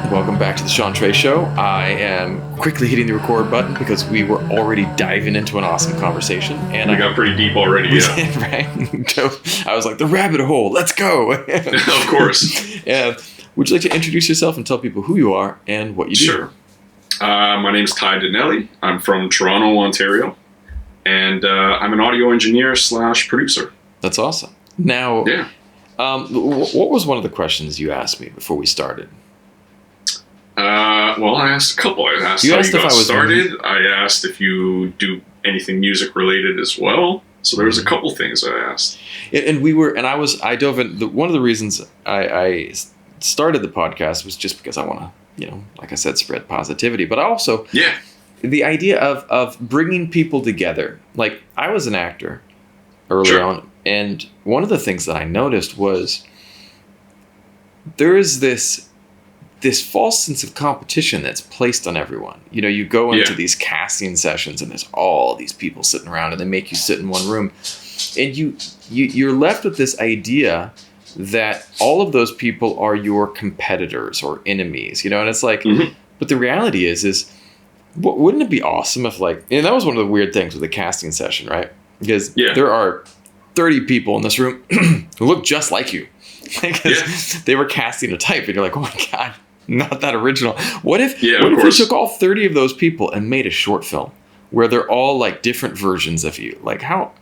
Welcome back to the Sean Trey Show. I am quickly hitting the record button because we were already diving into an awesome conversation. And we got pretty deep already, yeah. Right? So I was like, the rabbit hole, let's go. Of course. And would you like to introduce yourself and tell people who you are and what you do? Sure. My name is Ty Danelly. I'm from Toronto, Ontario. And I'm an audio engineer / producer. That's awesome. Now, yeah. What was one of the questions you asked me before we started? Well, I asked a couple. I asked how you got started. I asked if you do anything music related as well. So there was a couple things I asked. I dove in. One of the reasons I started the podcast was just because I want to, like I said, spread positivity. But I also, the idea of bringing people together. Like, I was an actor early on, and one of the things that I noticed was there is this false sense of competition that's placed on everyone. You go into these casting sessions and there's all these people sitting around and they make you sit in one room, and you're left with this idea that all of those people are your competitors or enemies, and it's like, but the reality is wouldn't it be awesome if, like, and that was one of the weird things with the casting session, right? Because there are 30 people in this room who look just like you. Because they were casting a type, and you're like, oh my God, not that original. What if we took all 30 of those people and made a short film where they're all like different versions of you? Like, how,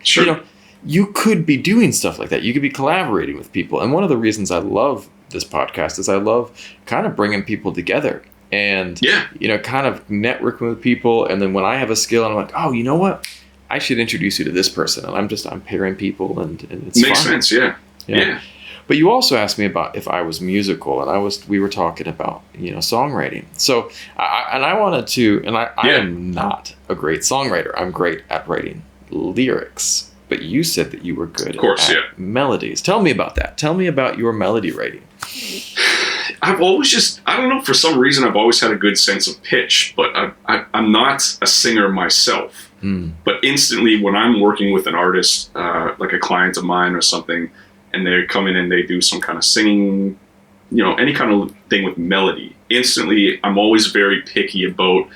you could be doing stuff like that. You could be collaborating with people. And one of the reasons I love this podcast is I love kind of bringing people together and, kind of networking with people. And then when I have a skill, I'm like, oh, you know what? I should introduce you to this person. And I'm pairing people, and it's Makes sense, yeah. But you also asked me about if I was musical, and we were talking about, songwriting. So, I wanted to, and I am not a great songwriter. I'm great at writing lyrics. But you said that you were good at melodies. Tell me about that. Tell me about your melody writing. I've always I don't know, for some reason I've always had a good sense of pitch, but I'm not a singer myself. But instantly when I'm working with an artist, like a client of mine or something, and they come in and they do some kind of singing, any kind of thing with melody, instantly I'm always very picky about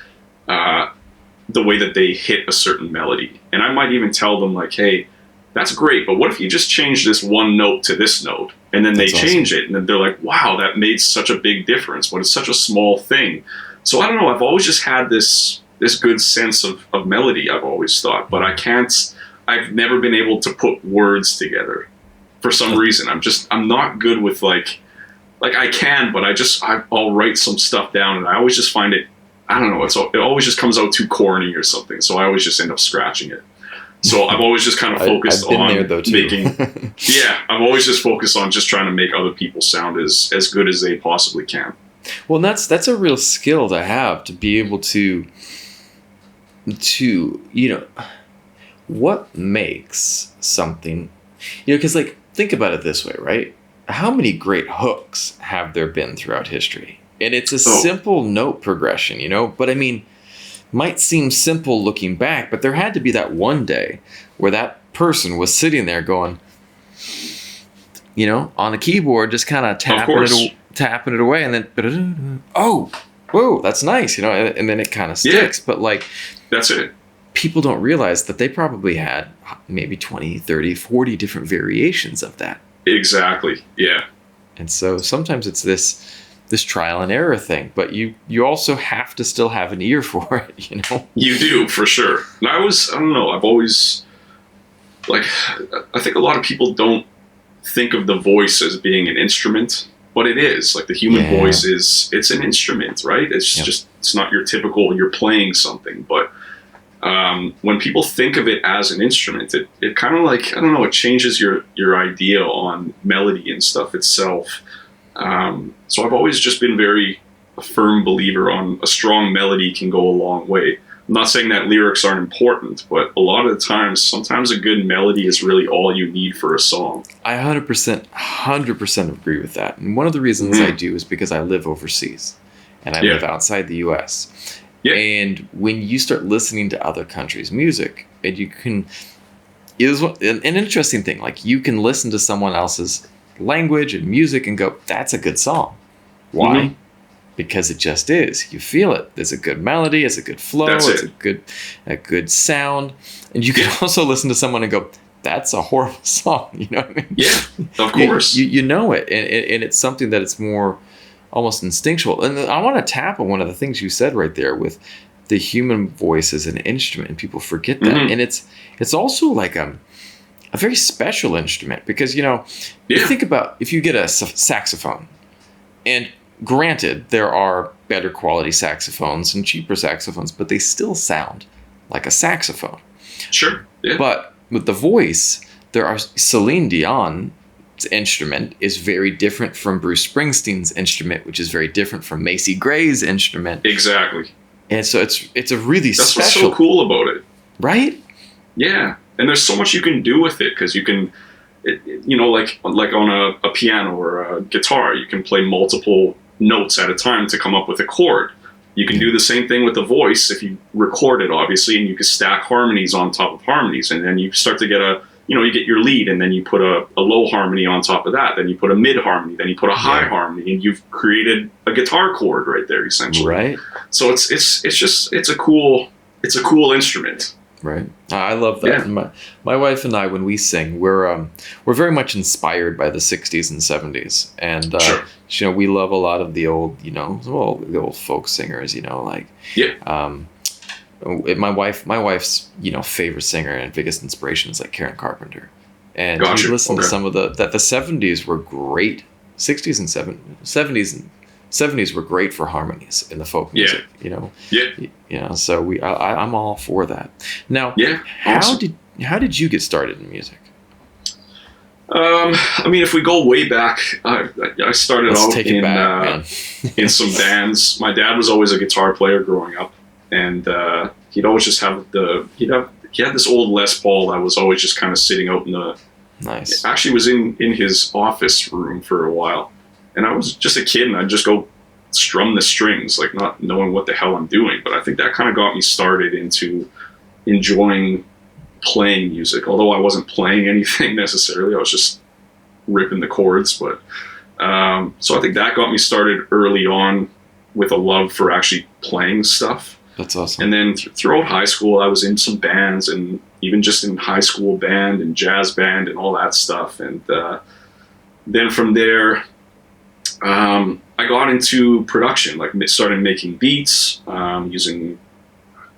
the way that they hit a certain melody. And I might even tell them, like, hey, that's great, but what if you just change this one note to this note? And then they change it, and then they're like, wow, that made such a big difference, but it's such a small thing. So I don't know, I've always just had this good sense of melody, I've always thought, but I've never been able to put words together. For some reason, I'm not good with like I can, but I'll write some stuff down, and I always just find it, I don't know, it always just comes out too corny or something. So I always just end up scratching it. So I've always just kind of focused on making, I've always just focused on just trying to make other people sound as good as they possibly can. Well, that's a real skill to have, to be able to what makes something, because like, think about it this way, right? How many great hooks have there been throughout history? And it's a simple note progression, but I mean, might seem simple looking back, but there had to be that one day where that person was sitting there going, on the keyboard, just kind of tapping it away, and then, whoa, that's nice, and then it kind of sticks. But like, that's it. People don't realize that they probably had maybe 20, 30, 40 different variations of that. Exactly. Yeah. And so sometimes it's this trial and error thing, but you also have to still have an ear for it, You do, for sure. And I don't know, I've always, like, I think a lot of people don't think of the voice as being an instrument, but it is. Like, the human voice it's an instrument, right? It's just, it's not your typical, you're playing something, but when people think of it as an instrument, it kind of, like, I don't know, it changes your idea on melody and stuff itself. So I've always just been a firm believer on a strong melody can go a long way. I'm not saying that lyrics aren't important, but a lot of the times, sometimes a good melody is really all you need for a song. I 100% agree with that. And one of the reasons I do is because I live overseas and I live outside the US. Yeah. And when you start listening to other countries' music, and you can, it is an interesting thing. Like, you can listen to someone else's language and music and go, that's a good song. Why? Mm-hmm. Because it just is. You feel it. There's a good melody. It's a good flow. It's a good sound. And you can also listen to someone and go, that's a horrible song. You know what I mean? Yeah, of course. You know it. And it's something that it's more almost instinctual. And I want to tap on one of the things you said right there with the human voice as an instrument. And people forget that. Mm-hmm. And it's also like a very special instrument because, you think about if you get a saxophone, and granted, there are better quality saxophones and cheaper saxophones, but they still sound like a saxophone. Sure. Yeah. But with the voice, Celine Dion's instrument is very different from Bruce Springsteen's instrument, which is very different from Macy Gray's instrument. Exactly. And so it's a really That's special. That's what's so cool about it. Right? Yeah. And there's so much you can do with it because you can, like on a piano or a guitar, you can play multiple notes at a time to come up with a chord. You can do the same thing with the voice if you record it, obviously, and you can stack harmonies on top of harmonies, and then you start to get you get your lead, and then you put a low harmony on top of that, then you put a mid harmony, then you put a high harmony, and you've created a guitar chord right there, essentially. Right. So it's a cool instrument. Right. I love that. Yeah. My wife and I, when we sing, we're very much inspired by the 60s and 70s. And, sure. We love a lot of the old, the old folk singers, my wife's, favorite singer and biggest inspiration is like Karen Carpenter. And we listen to some of the 70s were great. 60s and 70s were great for harmonies in the folk music, so I'm all for that. Now, awesome. How did you get started in music? If we go way back, I started out in some bands. My dad was always a guitar player growing up, and he'd always just have he had this old Les Paul that was always just kind of sitting out in the. Nice. It actually was in his office room for a while. And I was just a kid, and I'd just go strum the strings, like not knowing what the hell I'm doing. But I think that kind of got me started into enjoying playing music. Although I wasn't playing anything necessarily, I was just ripping the chords. But so I think that got me started early on with a love for actually playing stuff. That's awesome. And then throughout high school, I was in some bands, and even just in high school band and jazz band and all that stuff. And then from there, I got into production, like started making beats, using,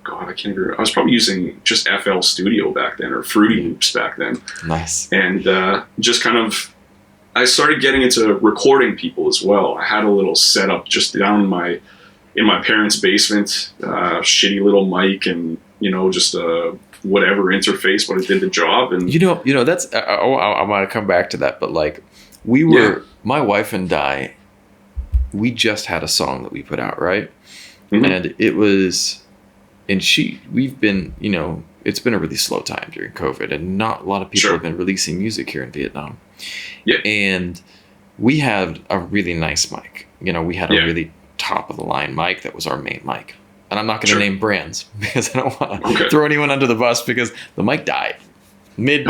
I can't remember. I was probably using just FL Studio back then, or Fruity Loops back then. Nice. And just kind of, I started getting into recording people as well. I had a little setup just down in my parents' basement, shitty little mic, and just a whatever interface, but it did the job. And that's I want to come back to that, but like we were, my wife and I, we just had a song that we put out, right? Mm-hmm. And it was, and we've been, it's been a really slow time during COVID, and not a lot of people have been releasing music here in Vietnam. Yeah. And we had a really nice mic. We had a really top of the line mic that was our main mic. And I'm not going to name brands because I don't want to throw anyone under the bus, because the mic died mid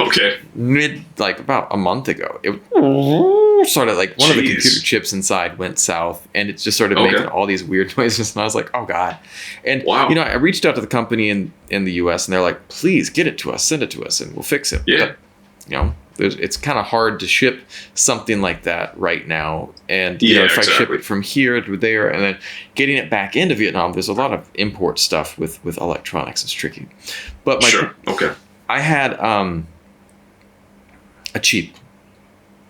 like about a month ago. It started like one of the computer chips inside went south, and it just started making all these weird noises, and I was like, oh god. And I reached out to the company in the US, and they're like, please get it to us, send it to us, and we'll fix it. But, it's kind of hard to ship something like that right now. And if I ship it from here to there, and then getting it back into Vietnam, there's a lot of import stuff with electronics. It's tricky. But I had a cheap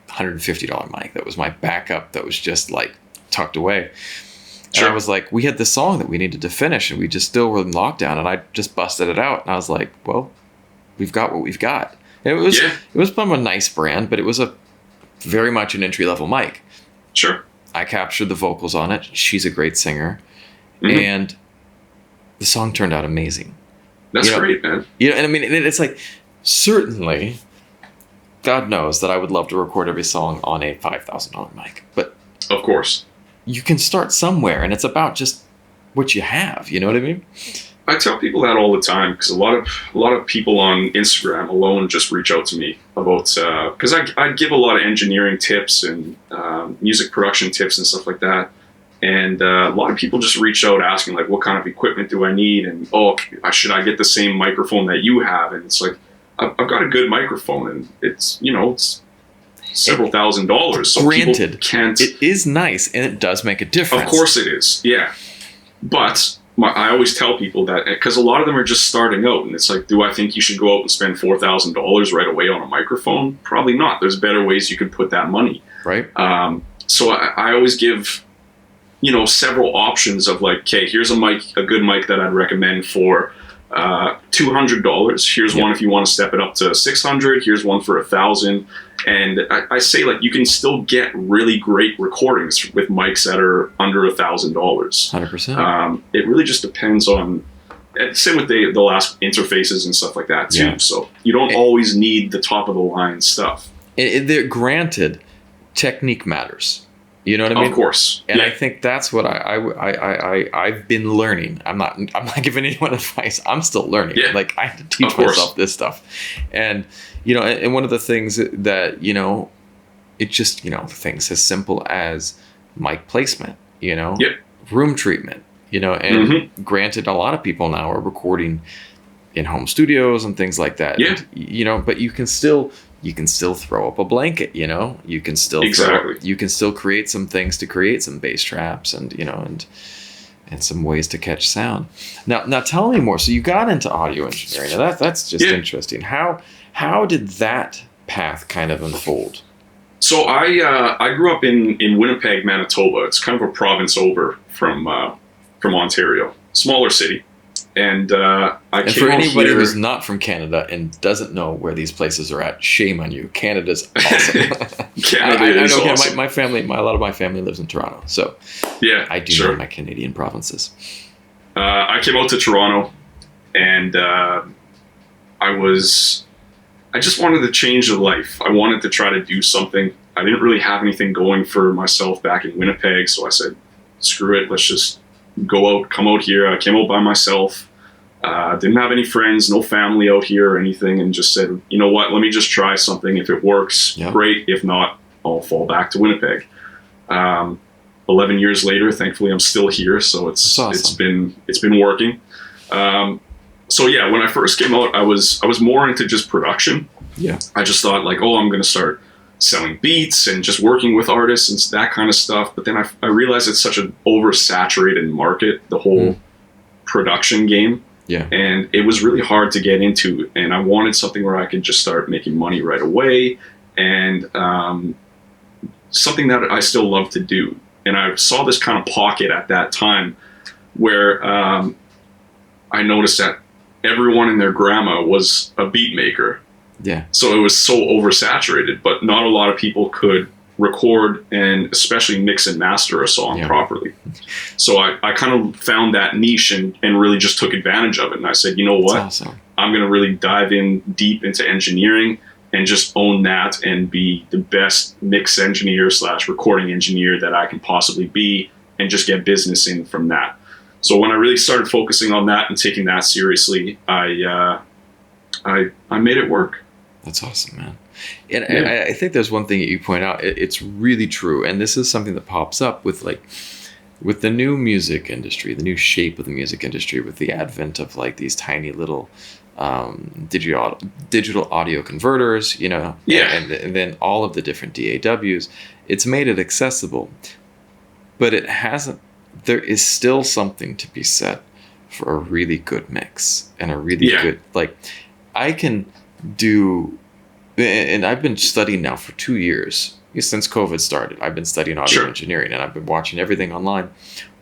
$150 mic that was my backup, that was just like tucked away. And I was like, we had this song that we needed to finish, and we just still were in lockdown, and I just busted it out, and I was like, well, we've got what we've got. And it was from a nice brand, but it was a very much an entry-level mic. Sure. I captured the vocals on it. She's a great singer. Mm-hmm. And the song turned out amazing. That's great, man. And I mean, it's like, certainly, God knows that I would love to record every song on a $5,000 mic. But of course, you can start somewhere, and it's about just what you have. You know what I mean? I tell people that all the time because a lot of people on Instagram alone just reach out to me about because I give a lot of engineering tips and music production tips and stuff like that, and a lot of people just reach out asking like, what kind of equipment do I need, and should I get the same microphone that you have? And it's like, I've got a good microphone, and it's it's several $1,000s. So granted, people can't. It is nice, and it does make a difference. Of course, it is. Yeah, but. I always tell people that because a lot of them are just starting out, and it's like, do I think you should go out and spend $4,000 right away on a microphone? Probably not. There's better ways you could put that money. Right. So I always give, several options of like, okay, here's a good mic that I'd recommend for $200. Here's one if you want to step it up to $600. Here's one for $1,000. And I say, like, you can still get really great recordings with mics that are under $1,000. 100%. It really just depends on. Same with the last interfaces and stuff like that too. Yeah. So you don't always need the top of the line stuff. Granted, technique matters. You know what I mean? Of course. And I think that's what I've been learning. I'm not giving anyone advice. I'm still learning. Yeah. Like, I have to teach myself this stuff. And, and one of the things that, it just, things as simple as mic placement, room treatment, and granted, a lot of people now are recording in home studios and things like that. Yeah. And, but you can still throw up a blanket, you can still you can still create some things to create some bass traps and, and some ways to catch sound. Now tell me more. So you got into audio engineering. Now that's just interesting. How did that path kind of unfold? So I grew up in Winnipeg, Manitoba. It's kind of a province over from Ontario, smaller city. And for anybody who's not from Canada and doesn't know where these places are at, shame on you. Canada's awesome. Canada is awesome. My family, a lot of my family lives in Toronto, so yeah, I do know my Canadian provinces. I came out to Toronto, and I just wanted to change the life. I wanted to try to do something. I didn't really have anything going for myself back in Winnipeg, so I said, screw it, let's just come out here. I came out by myself. Didn't have any friends, no family out here or anything, and just said, you know what, let me just try something. If it works, great. If not, I'll fall back to Winnipeg. 11 years later, thankfully, I'm still here, so it's been working. So yeah, when I first came out, I was more into just production. Yeah, I just thought like, I'm going to start selling beats and just working with artists and that kind of stuff. But then I realized it's such an oversaturated market, the whole production game. Yeah. And it was really hard to get into. And I wanted something where I could just start making money right away. And something that I still love to do. And I saw this kind of pocket at that time where I noticed that everyone and their grandma was a beat maker. Yeah. So it was so oversaturated, but not a lot of people could record and especially mix and master a song properly. So I kind of found that niche and really just took advantage of it. And I said, you know what? Awesome. I'm going to really dive in deep into engineering and just own that and be the best mix engineer / recording engineer that I can possibly be and just get business in from that. So when I really started focusing on that and taking that seriously, I made it work. That's awesome, man. And I think there's one thing that you point out. It's really true. And this is something that pops up with the new music industry, the new shape of the music industry, with the advent of like these tiny little digital audio converters, and then all of the different DAWs. It's made it accessible, but it hasn't. There is still something to be said for a really good mix and a really good, like, I can do, and I've been studying now for 2 years since COVID started. I've been studying audio engineering, and I've been watching everything online.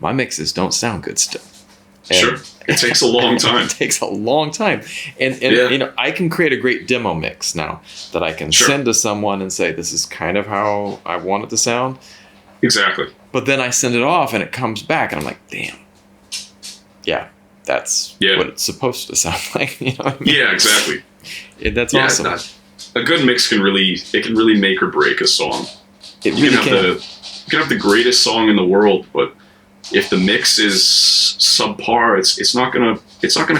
My mixes don't sound good still. And it takes a long time. It takes a long time, and I can create a great demo mix now that I can send to someone and say, this is kind of how I want it to sound. Exactly. But then I send it off and it comes back and I'm like, damn. Yeah, that's what it's supposed to sound like. You know what I mean? Yeah, exactly. That's awesome. A good mix can really make or break a song. It really can. You can have the greatest song in the world, but if the mix is subpar, it's not gonna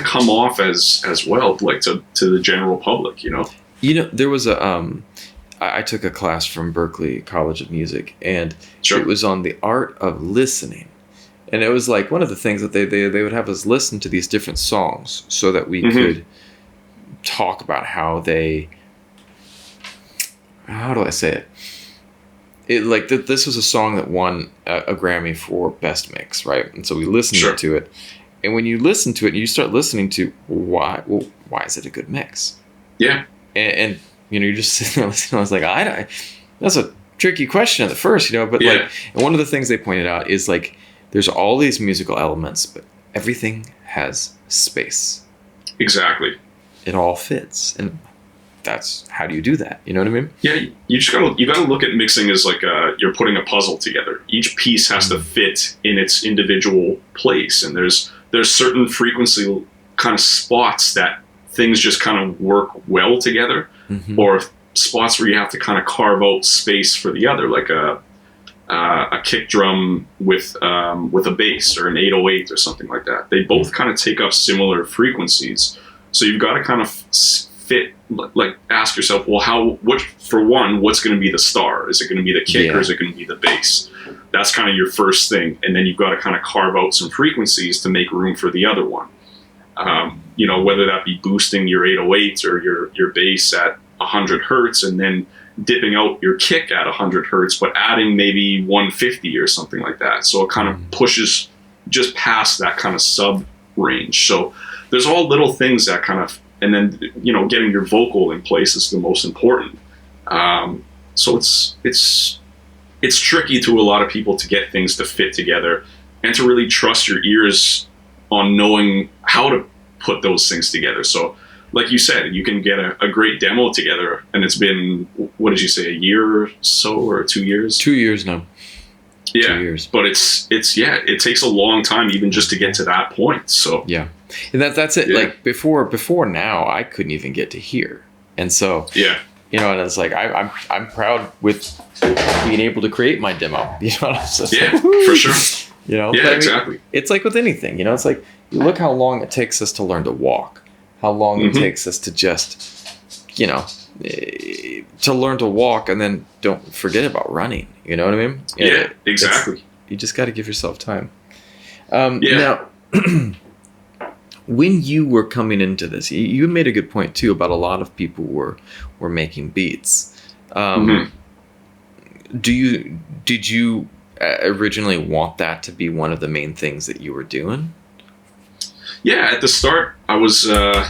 come off as well, like to the general public, you know. There was I took a class from Berklee College of Music, and Sure. it was on the art of listening. And it was like one of the things that they would have us listen to these different songs so that we could talk about how do I say it? This was a song that won a Grammy for Best Mix, right? And so we listened to it. And when you listen to it, you start listening to why is it a good mix? Yeah. And you're just sitting there listening. I was like, that's a tricky question at first, but and one of the things they pointed out is like, there's all these musical elements, but everything has space. Exactly. It all fits. And that's, how do you do that? You know what I mean? Yeah, you gotta look at mixing as like you're putting a puzzle together. Each piece has to fit in its individual place, and there's certain frequency kind of spots that things just kind of work well together, or spots where you have to kind of carve out space for the other, like a kick drum with a bass, or an 808 or something like that. They both kind of take up similar frequencies, so you've got to kind of fit. Like, ask yourself, well, what's going to be the star? Is it going to be the kick, or is it going to be the bass? That's kind of your first thing, and then you've got to kind of carve out some frequencies to make room for the other one. Whether that be boosting your 808 or your bass at 100 hertz, and then dipping out your kick at 100 hertz, but adding maybe 150 or something like that. So it kind of pushes just past that kind of sub range. So there's all little things that kind of, and then, getting your vocal in place is the most important. So it's tricky to a lot of people to get things to fit together and to really trust your ears on knowing how to put those things together. So, like you said, you can get a great demo together, and it's been, what did you say, a year or so, or 2 years? 2 years now. Yeah, 2 years. But it takes a long time even just to get to that point. So yeah, and that's it. Yeah. Like before now, I couldn't even get to here, and so and it's like I'm proud with being able to create my demo. For sure. Exactly. It's like with anything, it's like, you look how long it takes us to learn to walk, how long it takes us to just, to learn to walk, and then don't forget about running. You know what I mean? Yeah, exactly. You just got to give yourself time. Now, when you were coming into this, you made a good point too about a lot of people were making beats. Did you originally want that to be one of the main things that you were doing? Yeah, at the start, I was I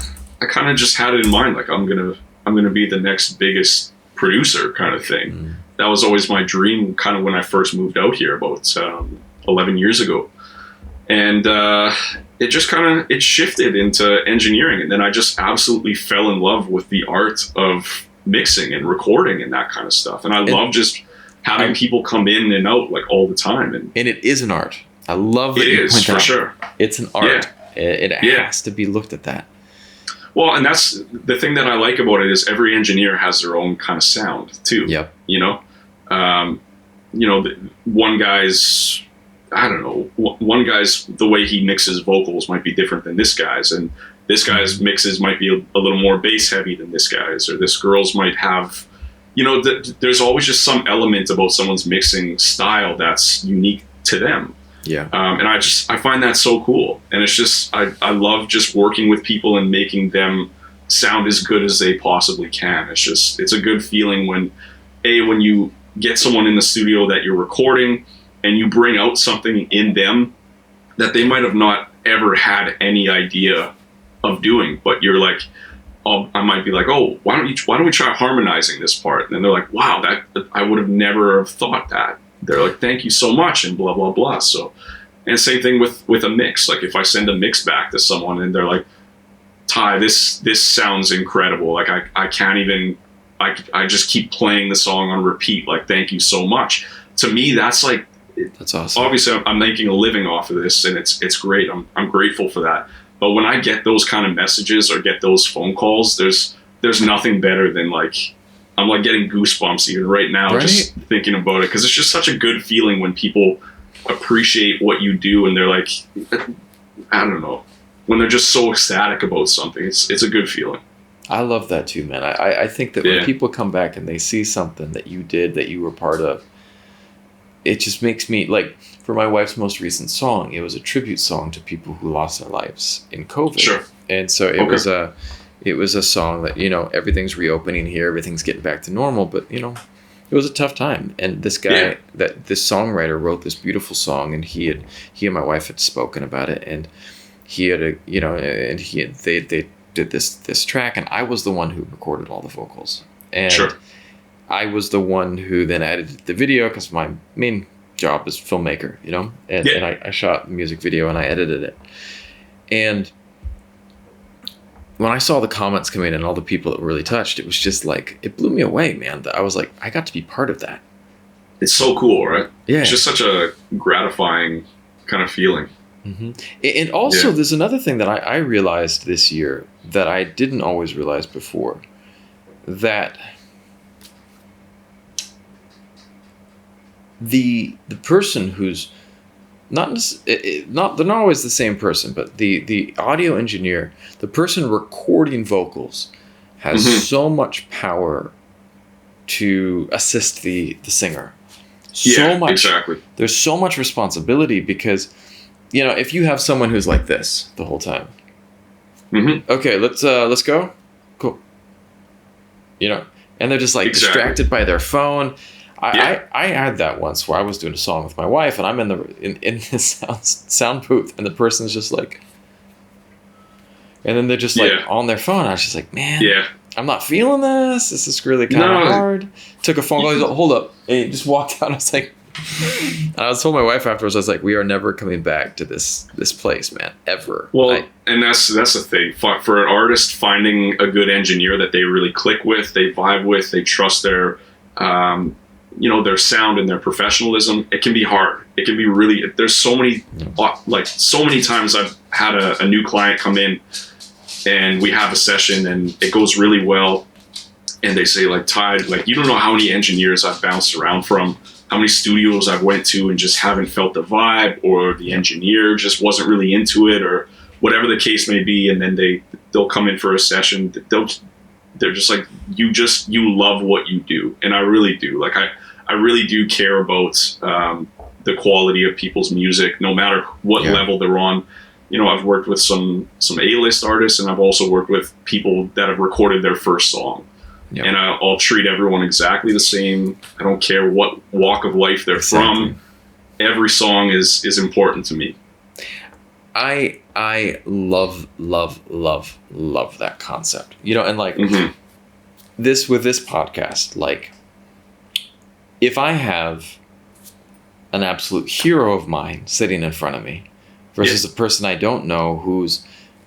kind of just had it in mind, like I'm gonna be the next biggest producer kind of thing. That was always my dream, kind of when I first moved out here about 11 years ago, and it just it shifted into engineering, and then I just absolutely fell in love with the art of mixing and recording and that kind of stuff, and I love just having people come in and out like all the time, and it is an art. I love that. It is, for sure. It's an art. It has to be looked at that. Well, and that's the thing that I like about it, is every engineer has their own kind of sound too. Yep. One guy's, one guy's, the way he mixes vocals might be different than this guy's, and this guy's mixes might be a little more bass heavy than this guy's, or this girl's might have, there's always just some element about someone's mixing style that's unique to them. Yeah. And I find that so cool. And it's just, I love just working with people and making them sound as good as they possibly can. It's a good feeling when you get someone in the studio that you're recording and you bring out something in them that they might have not ever had any idea of doing, but you're like, I might be like, oh, why don't we try harmonizing this part? And then they're like, wow, that I would have never thought that. They're like, thank you so much, and blah, blah, blah. So, and same thing with a mix. Like if I send a mix back to someone and they're like, Ty, this sounds incredible. Like I can't even, I just keep playing the song on repeat. Like, thank you so much. To me, that's awesome. Obviously I'm making a living off of this, and it's great. I'm grateful for that. But when I get those kind of messages or get those phone calls, there's nothing better than I'm getting goosebumps even right now, just thinking about it, because it's just such a good feeling when people appreciate what you do, and they're like, I don't know, when they're just so ecstatic about something, it's a good feeling. I love that too, man. I think that when people come back and they see something that you did, that you were part of, it just makes me, like, for my wife's most recent song, it was a tribute song to people who lost their lives in COVID. Sure. And so it was a song that, everything's reopening here, everything's getting back to normal, but, it was a tough time. And this guy, this songwriter wrote this beautiful song, and he and my wife had spoken about it, and he had they did this track, and I was the one who recorded all the vocals. And sure. I was the one who then edited the video, because my main job is filmmaker, and I shot the music video and I edited it. And when I saw the comments come in and all the people that were really touched, it was just like, it blew me away, man. I was like, I got to be part of that. It's so cool, right? Yeah. It's just such a gratifying kind of feeling. Mm-hmm. And also, there's another thing that I realized this year that I didn't always realize before, that the person who's not they're not always the same person, but the audio engineer, the person recording vocals, has so much power to assist the singer. So much, exactly. There's so much responsibility, because if you have someone who's like this the whole time, okay, let's go, cool, and they're just like distracted by their phone. I had that once where I was doing a song with my wife, and I'm in the sound booth, and the person's just like, and then they're just like on their phone. I was just like, man, I'm not feeling this. This is really kind of hard. Took a phone call. He's like, hold up, and he just walked out. I was like, I was told my wife afterwards, I was like, we are never coming back to this place, man, ever. Well, and that's the thing. For an artist, finding a good engineer that they really click with, they vibe with, they trust their their sound and their professionalism, it can be hard. It can be really, there's so many times I've had a new client come in and we have a session and it goes really well. And they say, like, Ty, like, you don't know how many engineers I've bounced around from, how many studios I've went to and just haven't felt the vibe, or the engineer just wasn't really into it, or whatever the case may be. And then they'll come in for a session. They're just like, you love what you do. And I really do. Like, I really do care about the quality of people's music, no matter what level they're on. I've worked with some A-list artists, and I've also worked with people that have recorded their first song. Yep. And I'll treat everyone exactly the same. I don't care what walk of life they're from. Every song is important to me. I love that concept. And like this with this podcast, like, if I have an absolute hero of mine sitting in front of me versus a person I don't know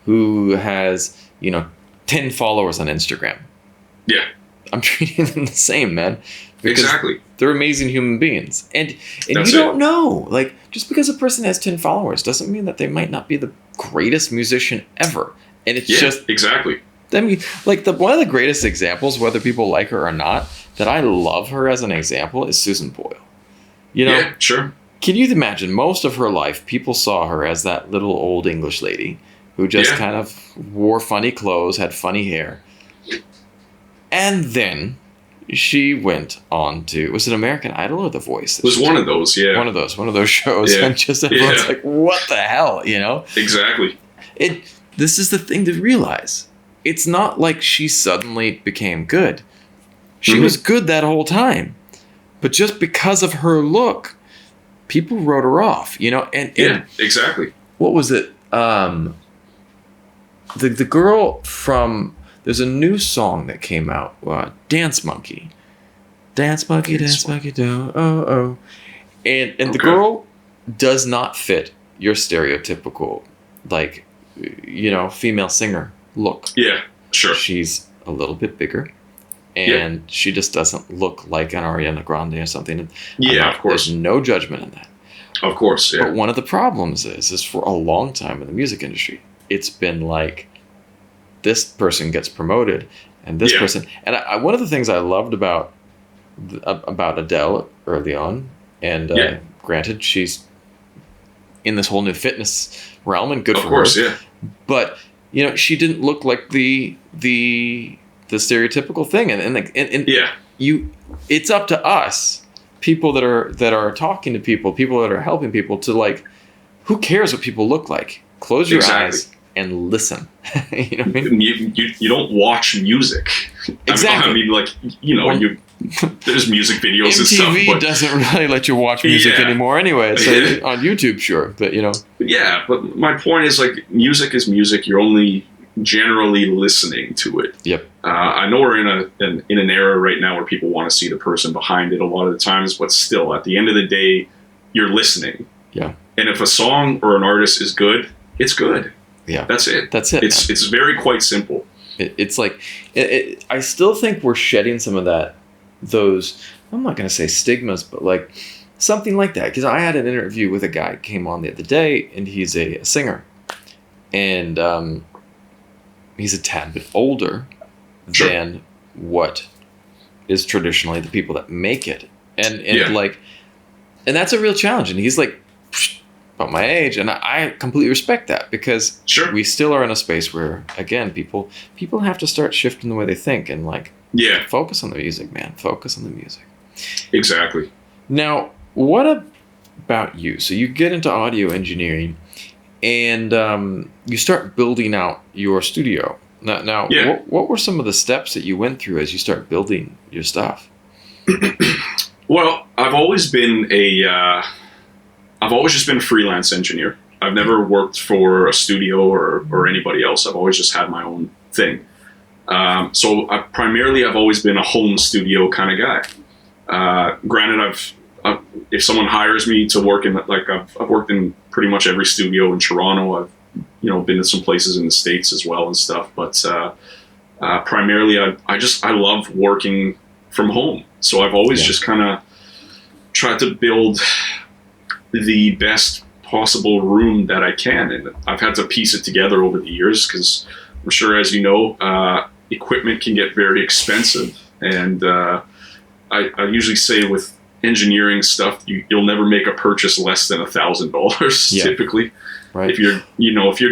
who has 10 followers on Instagram. Yeah. I'm treating them the same, man. Because exactly. They're amazing human beings. And you don't know. Like, just because a person has 10 followers doesn't mean that they might not be the greatest musician ever. And it's just... exactly. I mean, like, one of the greatest examples, whether people like her or not, that I love her as an example, is Susan Boyle. Yeah, sure. Can you imagine, most of her life, people saw her as that little old English lady who just kind of wore funny clothes, had funny hair. And then she went on to, was it American Idol or The Voice? It was one of those, One of those shows. Yeah. And just everyone's like, what the hell, Exactly. This is the thing to realize. It's not like she suddenly became good. She was good that whole time. But just because of her look, people wrote her off, And exactly. What was it? The girl from... There's a new song that came out, Dance Monkey. Dance Monkey, do, oh. And the girl does not fit your stereotypical, like, female singer look. Yeah, sure. She's a little bit bigger, and she just doesn't look like an Ariana Grande or something. Yeah, of course. There's no judgment in that. Of course, yeah. But one of the problems is for a long time in the music industry, it's been like, this person gets promoted, and this person. And one of the things I loved about Adele early on, and granted, she's in this whole new fitness realm, and good for her. Of course, yeah. But she didn't look like the stereotypical thing, and yeah, it's up to us, people that are talking to people that are helping people, to like, who cares what people look like? Close your eyes and listen. You know what I mean? You don't watch music. Exactly. I mean, like, there's music videos and stuff. MTV doesn't really let you watch music anymore anyway. So on YouTube, sure, but Yeah, but my point is, like, music is music. You're only generally listening to it. Yep. I know we're in an era right now where people want to see the person behind it a lot of the times, but still, at the end of the day, you're listening. Yeah. And if a song or an artist is good, it's good. Yeah. That's it. It's very quite simple. It's like, I still think we're shedding some of those, I'm not going to say stigmas, but like something like that. Because I had an interview with a guy who came on the other day, and he's a singer. And he's a tad bit older than what is traditionally the people that make it. And that's a real challenge. And he's like, about my age, and I completely respect that, because we still are in a space where, again, people have to start shifting the way they think, and like, focus on the music, man. Focus on the music. Exactly. Now, what about you? So you get into audio engineering, and you start building out your studio. Now, what were some of the steps that you went through as you start building your stuff? Well, I've always just been a freelance engineer. I've never worked for a studio or anybody else. I've always just had my own thing. So I've always been a home studio kind of guy. Granted, if someone hires me to work in, like, I've worked in pretty much every studio in Toronto. I've been to some places in the States as well and stuff. But primarily, I love working from home. So I've always just kind of tried to build the best possible room that I can, and I've had to piece it together over the years, because I'm sure, as you know, equipment can get very expensive, and I usually say with engineering stuff, you'll never make a purchase less than $1,000 typically. Right. If you're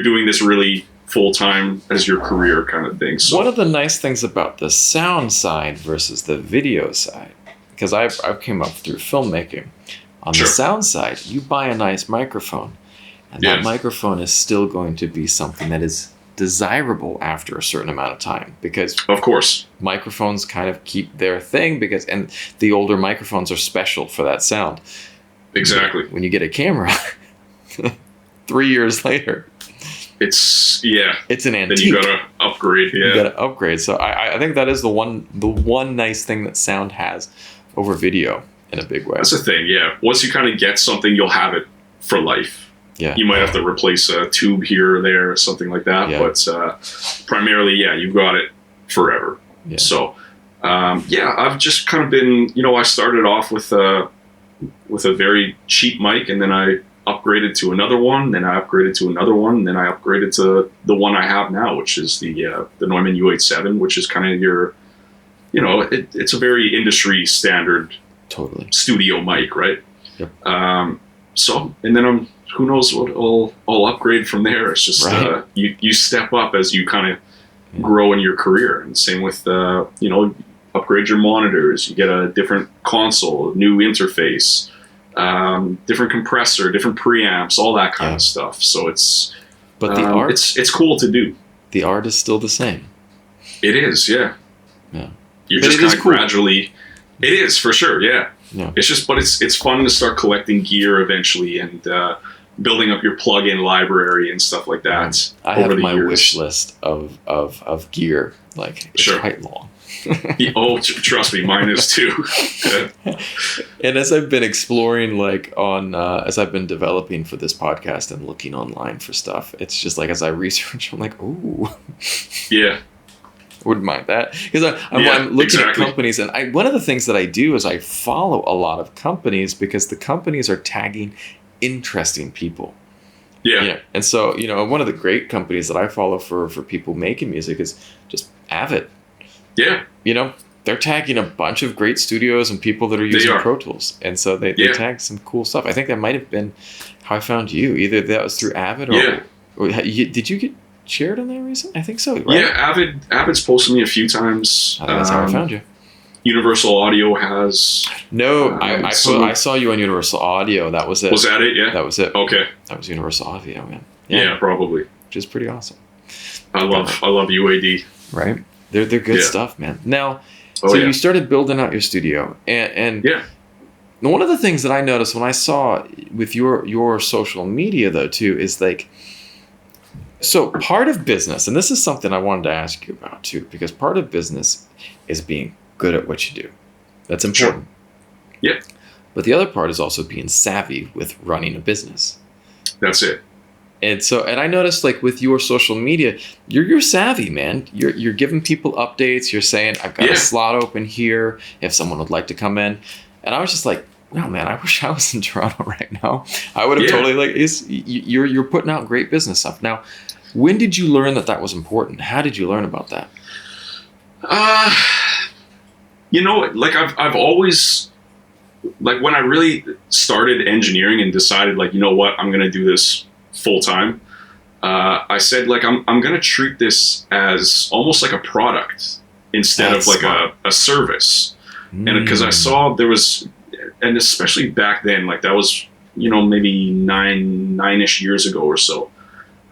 doing this really full time as your career kind of thing. So one of the nice things about the sound side versus the video side, because I've came up through filmmaking. On the sound side, you buy a nice microphone, and that microphone is still going to be something that is desirable after a certain amount of time, because of course microphones kind of keep their thing, and the older microphones are special for that sound. Exactly. When you get a camera 3 years later, it's an antique. Then you gotta upgrade. You gotta upgrade. So I think that is the one nice thing that sound has over video in a big way. That's the thing. Yeah. Once you kind of get something, you'll have it for life. Yeah. You might have to replace a tube here or there or something like that, but primarily, you've got it forever. Yeah. So, I've just kind of been, I started off with a very cheap mic, and then I upgraded to another one, then I upgraded to another one, then I upgraded to the one I have now, which is the Neumann U87, which is kind of your, it's a very industry standard studio mic, right? Yep. And then who knows what I'll upgrade from there. It's just you step up as you kind of grow in your career, and same with upgrade your monitors. You get a different console, new interface, different compressor, different preamps, all that kind of stuff. So but the art, it's cool to do. The art is still the same. It is, yeah. You're but just kind of gradually. It is, for sure, yeah. It's just, but it's fun to start collecting gear eventually, and building up your plug-in library and stuff like that. I have my wish list of gear. Like, it's quite long. Trust me, mine is too. And as I've been exploring, like, as I've been developing for this podcast and looking online for stuff, it's just like, as I research, I'm like, ooh. Yeah. Wouldn't mind that, because I'm looking at companies, and one of the things that I do is I follow a lot of companies, because the companies are tagging interesting people. Yeah. And so, one of the great companies that I follow for people making music is just Avid. Yeah. they're tagging a bunch of great studios and people that are using Pro Tools. And so they tagged some cool stuff. I think that might have been how I found you. Either that was through Avid or did you get shared on there recently? I think so, right? Yeah, Avid's posted me a few times. I think that's how I found you. Universal Audio has... No, I saw you on Universal Audio. That was it. Was that it? Yeah. That was it. Okay. That was Universal Audio, man. Yeah, probably. Which is pretty awesome. I love UAD. Right? They're good stuff, man. Now, you started building out your studio, and one of the things that I noticed when I saw with your social media though too is like, so part of business, and this is something I wanted to ask you about too, because part of business is being good at what you do. That's important. Sure. Yeah. But the other part is also being savvy with running a business. That's it. And I noticed like with your social media, you're savvy, man. You're giving people updates. You're saying, I've got a slot open here if someone would like to come in. And I was just like, wow, man, I wish I was in Toronto right now. I would have totally you're putting out great business stuff. Now, when did you learn that was important? How did you learn about that? Like I've always, like when I really started engineering and decided like, you know what, I'm going to do this full time. I said like, I'm going to treat this as almost like a product instead of like a service. And because I saw there was, and especially back then, like that was, maybe nine-ish years ago or so.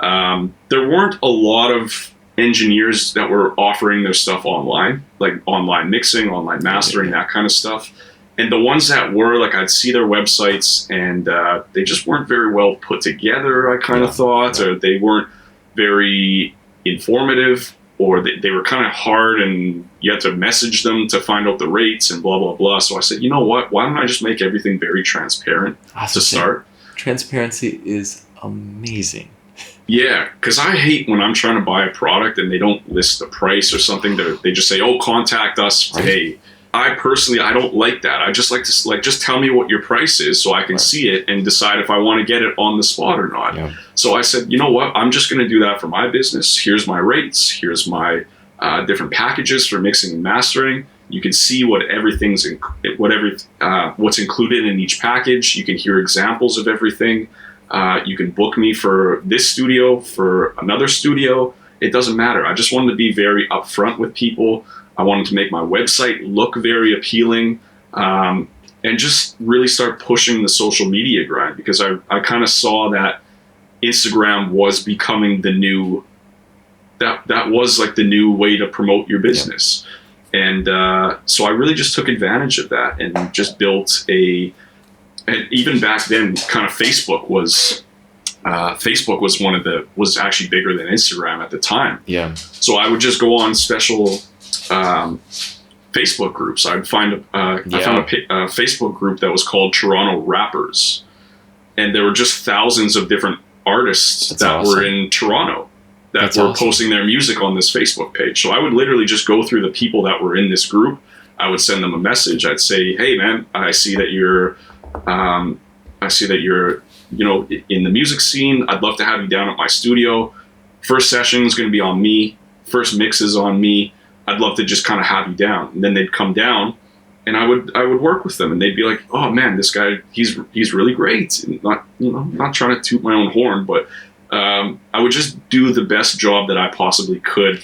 There weren't a lot of engineers that were offering their stuff online, like online mixing, online mastering, that kind of stuff. And the ones that were, like, I'd see their websites and they just weren't very well put together, I kind of thought, or they weren't very informative, or they were kind of hard and you had to message them to find out the rates and blah, blah, blah. So I said, you know what, why don't I just make everything very transparent to start? Transparency is amazing. Yeah, because I hate when I'm trying to buy a product and they don't list the price or something. They just say, "Oh, contact us today." I personally, I don't like that. I just like to just tell me what your price is so I can see it and decide if I want to get it on the spot or not. Yeah. So I said, you know what? I'm just going to do that for my business. Here's my rates. Here's my different packages for mixing and mastering. You can see what's included in each package. You can hear examples of everything. You can book me for this studio, for another studio. It doesn't matter. I just wanted to be very upfront with people. I wanted to make my website look very appealing, and just really start pushing the social media grind, because I kind of saw that Instagram was becoming the new, that was like the new way to promote your business. And so I really just took advantage of that and just built and even back then, kind of Facebook was was actually bigger than Instagram at the time. Yeah. So I would just go on special Facebook groups. I'd find I found a Facebook group that was called Toronto Rappers, and there were just thousands of different artists were in Toronto that were posting their music on this Facebook page. So I would literally just go through the people that were in this group. I would send them a message. I'd say, "Hey, man, I see that you're in the music scene. I'd love to have you down at my studio. First session is going to be on me. First mix is on me. I'd love to just kind of have you down." And then they'd come down, and I would work with them, and they'd be like, "Oh man, this guy, he's really great." And not trying to toot my own horn, but I would just do the best job that I possibly could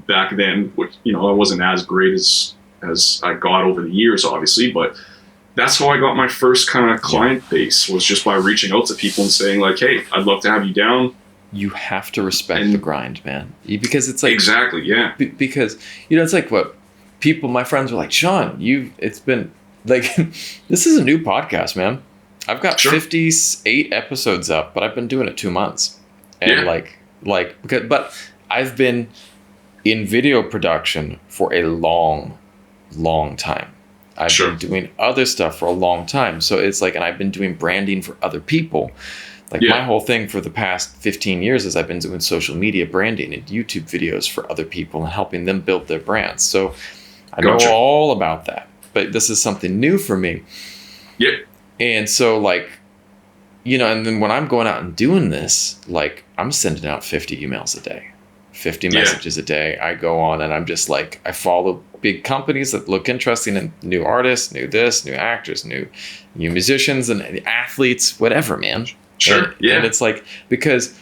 back then. Which I wasn't as great as I got over the years, obviously, but that's how I got my first kind of client base, was just by reaching out to people and saying like, "Hey, I'd love to have you down." You have to respect the grind, man, because it's like exactly, yeah. Because it's like what people, my friends were like, "Sean, it's been like this is a new podcast, man. I've got 58 episodes up, but I've been doing it 2 months, and but I've been in video production for a long time." I've been doing other stuff for a long time. So it's like, and I've been doing branding for other people. Like my whole thing for the past 15 years is I've been doing social media branding and YouTube videos for other people and helping them build their brands. So I know all about that, but this is something new for me. Yeah. And so and then when I'm going out and doing this, like I'm sending out 50 emails a day, 50 messages a day. I go on and I'm just like, I follow big companies that look interesting, and new artists, new this, new actors, new musicians and athletes, whatever, man. Sure. And it's like, because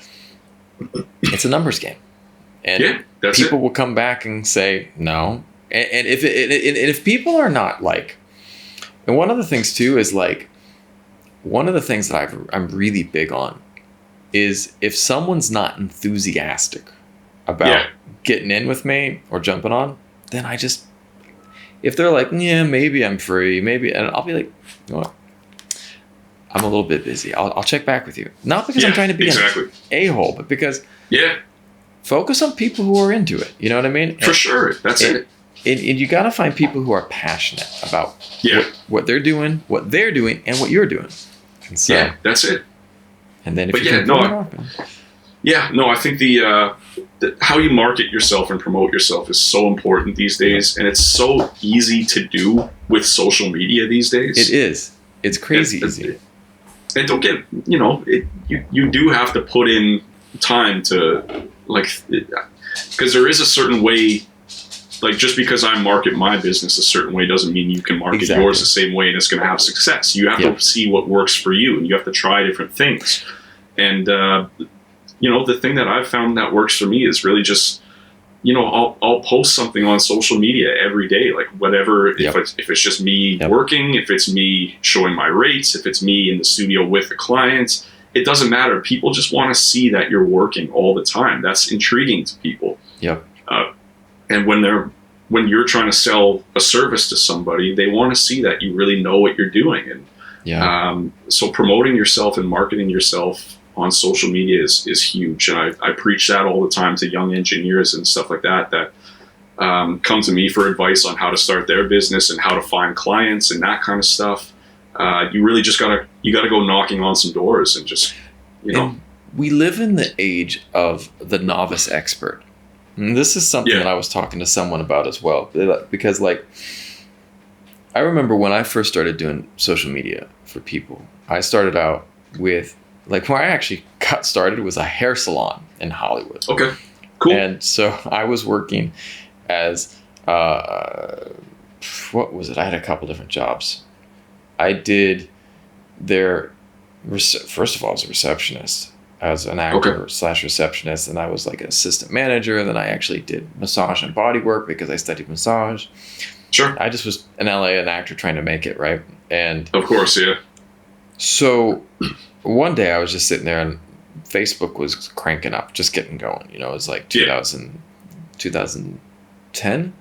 it's a numbers game, and people will come back and say no. And if people are not like, and one of the things too is like, one of the things that I'm really big on is if someone's not enthusiastic about getting in with me or jumping on, then if they're like, yeah, maybe I'm free, maybe, and I'll be like, you know what? I'm a little bit busy. I'll check back with you. Not because I'm trying to be an a-hole, but because focus on people who are into it. You know what I mean? For sure. That's it. And you got to find people who are passionate about what they're doing, and what you're doing. And so, that's it. And then, I think the how you market yourself and promote yourself is so important these days, and it's so easy to do with social media these days. It is. It's crazy easy. And don't get, you do have to put in time to, like, because there is a certain way. Like, just because I market my business a certain way doesn't mean you can market yours the same way and it's going to have success. You have to see what works for you, and you have to try different things. And, the thing that I've found that works for me is really just, I'll post something on social media every day, like whatever, if it's just me working, if it's me showing my rates, if it's me in the studio with the clients, it doesn't matter. People just want to see that you're working all the time. That's intriguing to people. Yep. And when you're trying to sell a service to somebody, they want to see that you really know what you're doing. And so promoting yourself and marketing yourself on social media is huge. And I preach that all the time to young engineers and stuff like that come to me for advice on how to start their business and how to find clients and that kind of stuff. You really just gotta go knocking on some doors and just, And we live in the age of the novice expert. And this is something that I was talking to someone about as well, because like, I remember when I first started doing social media for people, I started out with, like, where I actually got started was a hair salon in Hollywood. Okay, cool. And so I was working as, what was it? I had a couple different jobs. I did first of all, I was a receptionist. As an actor / receptionist, and I was like an assistant manager. Then I actually did massage and body work because I studied massage. Sure. I just was in LA, an actor trying to make it, right? And of course, yeah. So one day I was just sitting there, and Facebook was cranking up, just getting going. It was like 2010.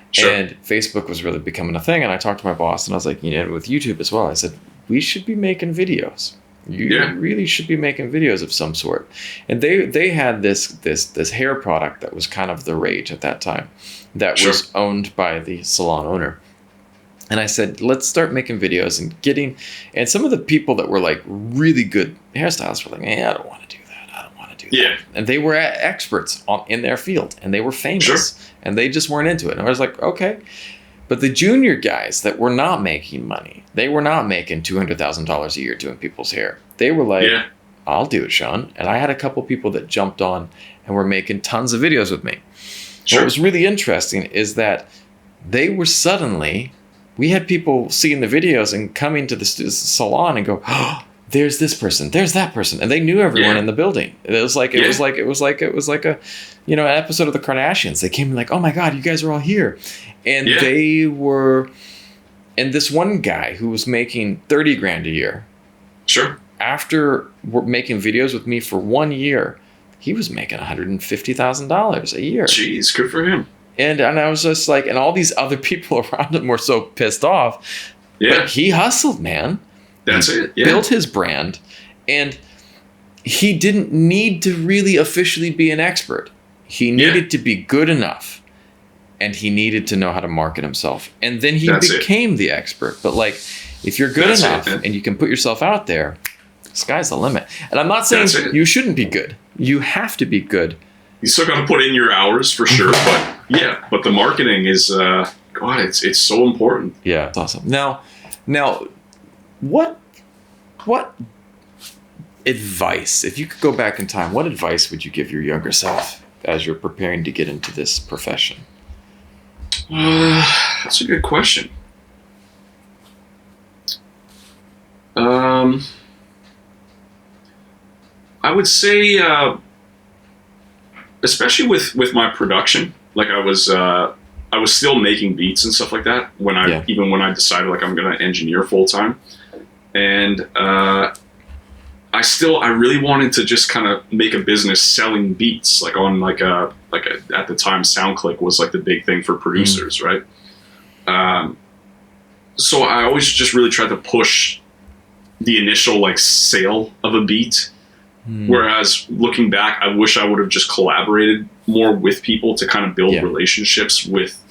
Sure. And Facebook was really becoming a thing. And I talked to my boss, and I was like, with YouTube as well, I said, we should be making videos. You really should be making videos of some sort. And they had this hair product that was kind of the rage at that time, that was owned by the salon owner. And I said, let's start making videos and some of the people that were like really good hairstylists were like, I don't want to do that. Yeah. And they were experts in their field, and they were famous, and they just weren't into it. And I was like, okay. But the junior guys that were not making money, they were not making $200,000 a year doing people's hair. They were like, I'll do it, Sean. And I had a couple people that jumped on and were making tons of videos with me. What was really interesting is that we had people seeing the videos and coming to the salon and go, oh, there's this person, there's that person. And they knew everyone in the building. It was like a, an episode of the Kardashians. They came like, oh my God, you guys are all here. And they were, and this one guy who was making $30,000 a year. Sure. After making videos with me for 1 year, he was making $150,000 a year. Jeez, good for him. And I was just like, and all these other people around him were so pissed off. Yeah. But he hustled, man. That's it. Yeah. Built his brand, and he didn't need to really officially be an expert. He needed to be good enough, and he needed to know how to market himself. And then he became the expert. But like, if you're good enough and you can put yourself out there, sky's the limit. And I'm not saying you shouldn't be good. You have to be good. You still got to put in your hours for sure. But the marketing is, God, it's so important. Yeah, it's awesome. Now, what advice, if you could go back in time, what advice would you give your younger self as you're preparing to get into this profession? That's a good question. I would say, especially with my production, like I was still making beats and stuff like that even when I decided like I'm gonna engineer full time, and I really wanted to just kind of make a business selling beats, like on at the time SoundClick was like the big thing for producers, right? So I always just really tried to push the initial like sale of a beat. Whereas looking back, I wish I would have just collaborated more with people to kind of build relationships with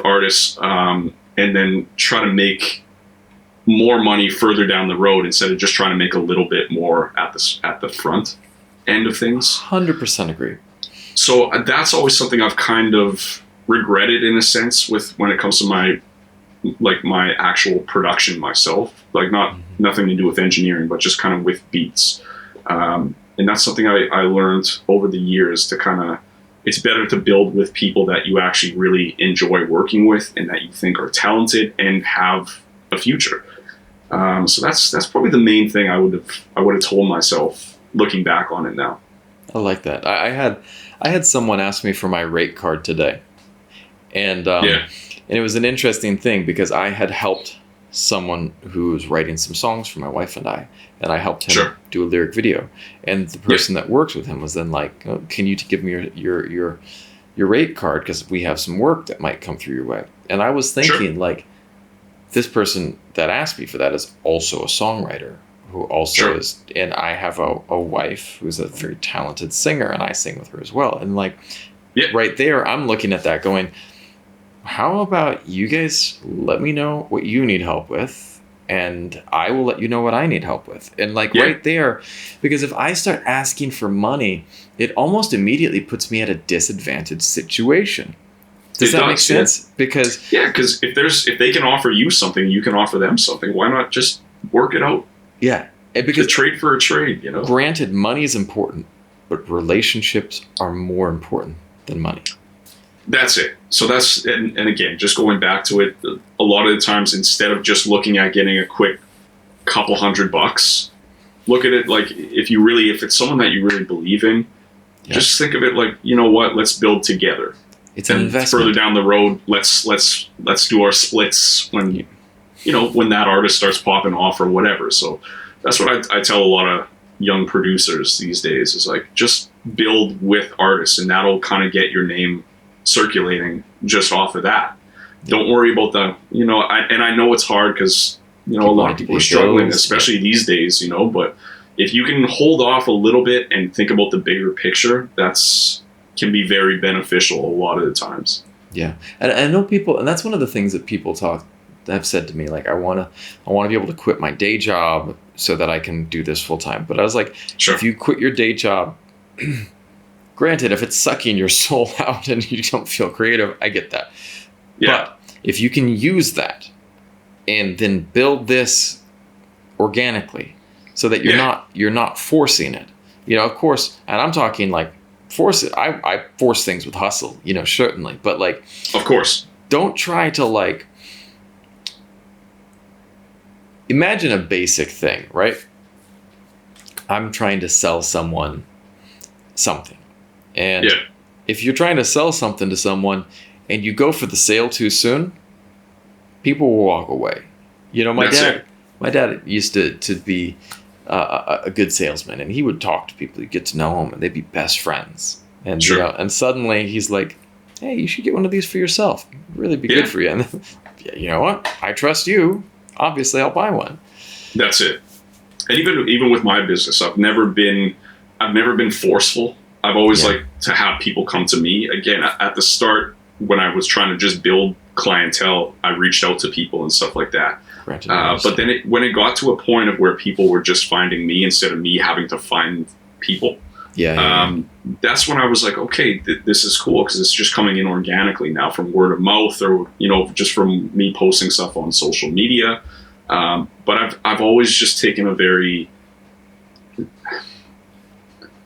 artists, and then try to make more money further down the road instead of just trying to make a little bit more at the front end of things. 100% agree. So that's always something I've kind of regretted in a sense when it comes to my actual production myself, like nothing to do with engineering, but just kind of with beats. And that's something I learned over the years to kind of, it's better to build with people that you actually really enjoy working with and that you think are talented and have a future. So that's probably the main thing I would have told myself looking back on it now. I like that. I had someone ask me for my rate card today, and it was an interesting thing because I had helped someone who was writing some songs for my wife and I helped him do a lyric video, and the person that works with him was then like, oh, can you give me your rate card because we have some work that might come through your way. And I was thinking like, this person that asked me for that is also a songwriter who also is, and I have a wife who's a very talented singer, and I sing with her as well. And like, right there, I'm looking at that going, how about you guys let me know what you need help with, and I will let you know what I need help with. And like right there, because if I start asking for money, it almost immediately puts me at a disadvantaged situation. Does that make sense? Because if they can offer you something, you can offer them something. Why not just work it out? Yeah, and because a trade for a trade, you know. Granted, money is important, but relationships are more important than money. That's it. So and again, just going back to it, a lot of the times instead of just looking at getting a quick couple $100, look at it like if it's someone that you really believe in, just think of it like, you know what, let's build together. It's an investment. Further down the road, let's do our splits when that artist starts popping off or whatever. So that's what I tell a lot of young producers these days is like, just build with artists, and that'll kind of get your name circulating just off of that. Don't worry about and I know it's hard because a lot of people are struggling, especially these days, but if you can hold off a little bit and think about the bigger picture, can be very beneficial a lot of the times. Yeah. And I know people, and that's one of the things that people have said to me, like, I want to be able to quit my day job so that I can do this full time. But I was like, if you quit your day job, granted, if it's sucking your soul out and you don't feel creative, I get that. Yeah. But if you can use that and then build this organically so that you're not forcing it, of course, and I'm talking like, force it. I force things with hustle, certainly. But like, of course, don't try to like, imagine a basic thing, right? I'm trying to sell someone something. And if you're trying to sell something to someone and you go for the sale too soon, people will walk away. My dad used to be a good salesman, and he would talk to people, he'd get to know them, and they'd be best friends. And and suddenly he's like, hey, you should get one of these for yourself. It'd really be good for you. And you know what? I trust you. Obviously, I'll buy one. That's it. And even with my business, I've never been forceful. I've always liked to have people come to me. Again, at the start, when I was trying to just build clientele, I reached out to people and stuff like that. But then when it got to a point of where people were just finding me instead of me having to find people, that's when I was like, okay, this is cool because it's just coming in organically now from word of mouth or, just from me posting stuff on social media. But I've always just taken a very,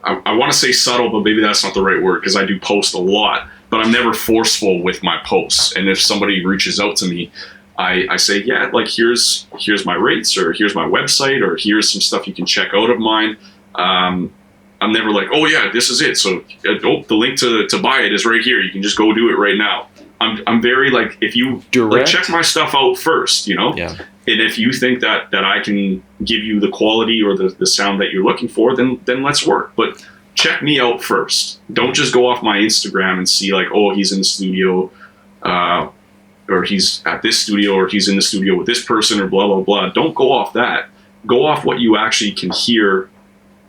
I want to say subtle, but maybe that's not the right word because I do post a lot. but I'm never forceful with my posts. And if somebody reaches out to me, I say, yeah, like here's my rates, or here's my website, or here's some stuff you can check out of mine. I'm never like, oh yeah, this is it. So the link to buy it is right here. You can just go do it right now. I'm very like, if you like, check my stuff out first, you know, yeah. And if you think that I can give you the quality or the sound that you're looking for, then let's work. But check me out first. Don't just go off my Instagram and see like, oh, he's in the studio, or he's at this studio, or he's in the studio with this person, or blah, blah, blah. Don't go off that. Go off what you actually can hear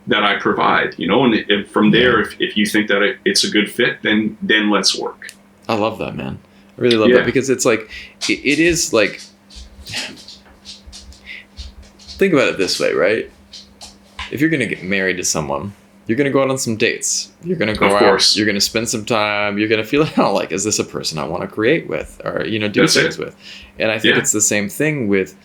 that I provide, you know, and from there, if you think that it's a good fit, then let's work. I love that, man. I really love that, because it's like, it is like, think about it this way, right? If you're going to get married to someone, you're going to go out on some dates. You're going to go out. You're going to spend some time. You're going to feel like, is this a person I want to create with, or, you know, do things with? And I think it's the same thing with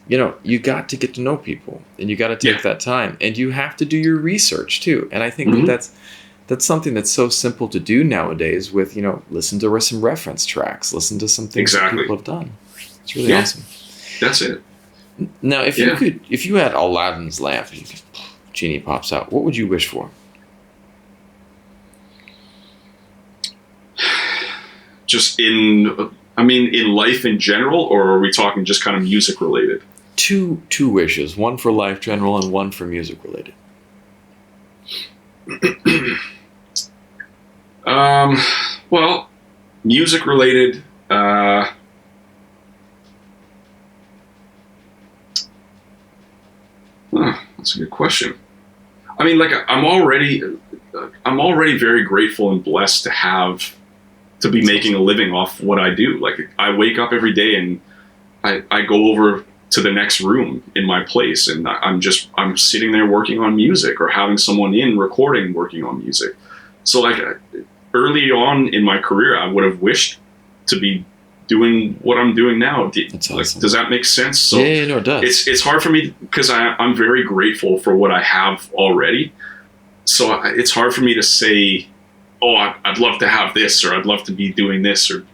you know, you got to get to know people, and you got to take that time, and you have to do your research too. And I think that's something that's so simple to do nowadays with, you know, listen to some reference tracks, listen to some things that people have done. It's really awesome. That's it. Now, if you had Aladdin's lamp, genie pops out, what would you wish for? Just in life in general, or are we talking just kind of music related? Two wishes, one for life general and one for music related. Well, music related, that's a good question. I mean, like, I'm already very grateful and blessed to be making a living off what I do. Like, I wake up every day and I go over to the next room in my place, and I'm sitting there working on music, or having someone in recording, working on music. So like, early on in my career, I would have wished to be doing what I'm doing now. That's awesome. Does that make sense? So yeah, no, it does. It's hard for me, because I'm very grateful for what I have already. So it's hard for me to say, oh, I'd love to have this, or I'd love to be doing this, or,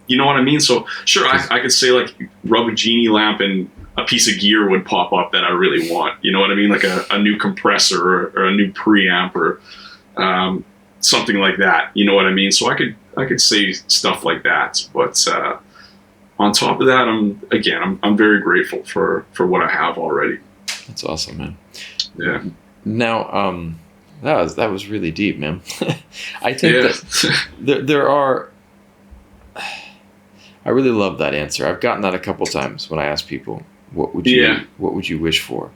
you know what I mean? So sure, I could say like, rub a genie lamp and a piece of gear would pop up that I really want. You know what I mean? Like a new compressor, or a new preamp, or something like that. You know what I mean? So I could say stuff like that. But on top of that, I'm very grateful for what I have already. That's awesome, man. Yeah. Now, that was really deep, man. I think that there are. I really love that answer. I've gotten that a couple times when I ask people, what would you wish for?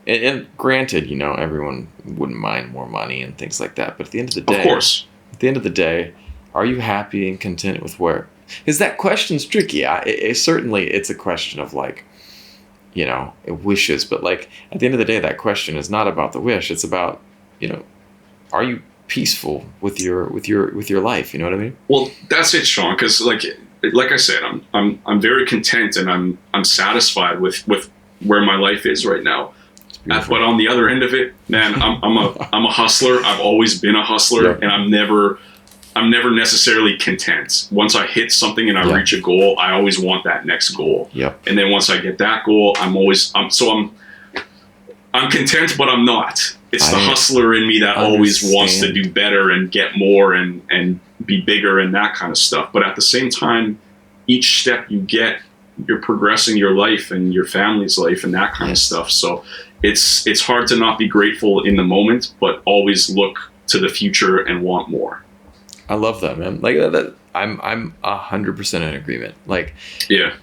And granted, you know, everyone wouldn't mind more money and things like that. But at the end of the day, of course, are you happy and content with where? Because that question's tricky. Certainly, it's a question of like, you know, wishes. But like, at the end of the day, that question is not about the wish. It's about, you know, are you peaceful with your life? You know what I mean? Well, that's it, Sean. Because like I said, I'm very content, and I'm satisfied with where my life is right now. But on the other end of it, man, I'm a hustler. I've always been a hustler, and I'm never necessarily content. Once I hit something and I reach a goal, I always want that next goal. Yep. And then once I get that goal, I'm content, but I'm not. It's the hustler in me that always wants to do better and get more and be bigger and that kind of stuff. But at the same time, each step you get, you're progressing your life and your family's life and that kind of stuff. So it's hard to not be grateful in the moment, but always look to the future and want more. I love that, man. Like that, I'm 100% in agreement. Like,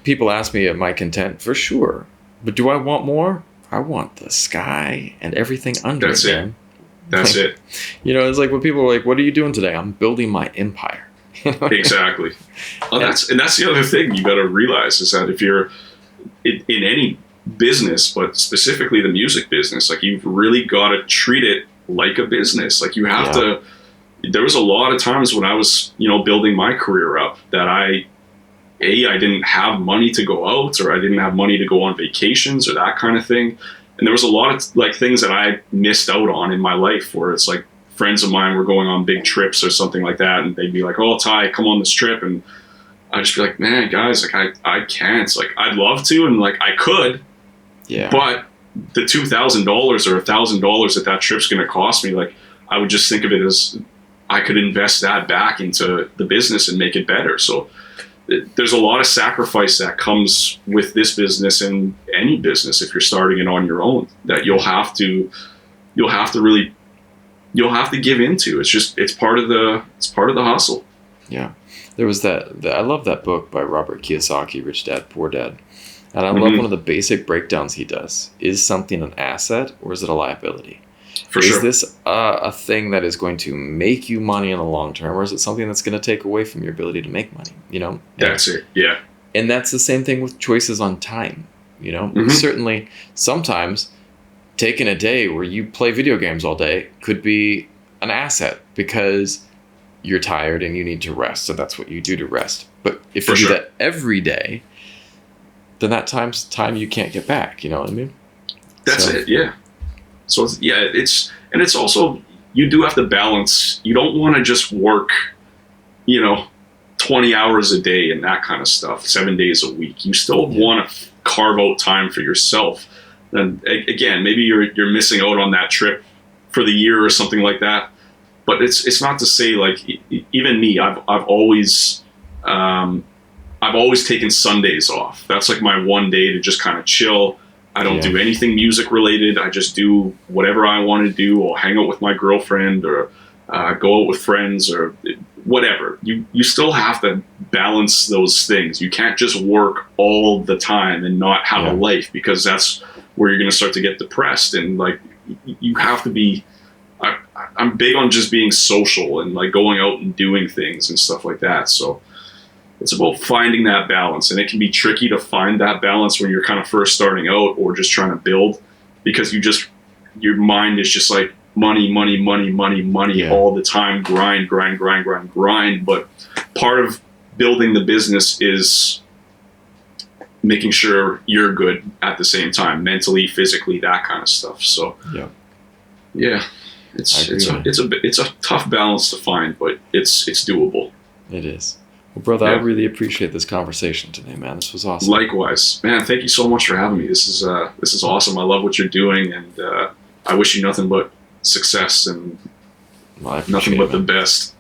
people ask me, am I content? For sure. But do I want more? I want the sky and everything under it, man. That's it. You know, it's like when people are like, what are you doing today? I'm building my empire. Exactly. Well, that's the other thing you got to realize, is that if you're in any business, but specifically the music business, like, you've really got to treat it like a business. Like, you have to. There was a lot of times when I was, you know, building my career up that I didn't have money to go out, or I didn't have money to go on vacations or that kind of thing. And there was a lot of like things that I missed out on in my life, where it's like friends of mine were going on big trips or something like that, and they'd be like, "Oh, Ty, come on this trip," and I'd just be like, "Man, guys, like I can't. Like I'd love to, and like I could, but the $2,000 or $1,000 that trip's going to cost me, like I would just think of it as I could invest that back into the business and make it better." So there's a lot of sacrifice that comes with this business and any business if you're starting it on your own that you'll have to give into. It's part of the hustle. Yeah. There was I love that book by Robert Kiyosaki, Rich Dad, Poor Dad. And I love one of the basic breakdowns he does. Is something an asset or is it a liability? Is this a thing that is going to make you money in the long term, or is it something that's going to take away from your ability to make money? You know? That's it. Yeah. And that's the same thing with choices on time. You know, certainly sometimes taking a day where you play video games all day could be an asset because you're tired and you need to rest. So that's what you do to rest. But if you do that every day, then that time you can't get back. You know what I mean? That's it. Yeah. So it's also, you do have to balance. You don't want to just work, 20 hours a day and that kind of stuff, 7 days a week. You still want to carve out time for yourself. And again, maybe you're missing out on that trip for the year or something like that. But it's not to say, like, even me, I've always taken Sundays off. That's like my one day to just kind of chill. I don't do anything music related. I just do whatever I want to do. I'll hang out with my girlfriend or go out with friends or whatever. You still have to balance those things. You can't just work all the time and not have a life, because that's where you're going to start to get depressed. And like, you have to be, I'm big on just being social and like going out and doing things and stuff like that. So it's about finding that balance, and it can be tricky to find that balance when you're kind of first starting out or just trying to build, because your mind is just like money all the time, grind. But part of building the business is making sure you're good at the same time, mentally, physically, that kind of stuff. So it's a tough balance to find, but it's doable. It is. Well, brother, I really appreciate this conversation today, man. This was awesome. Likewise, man. Thank you so much for having me. This is awesome. I love what you're doing, and I wish you nothing but success and nothing but the best.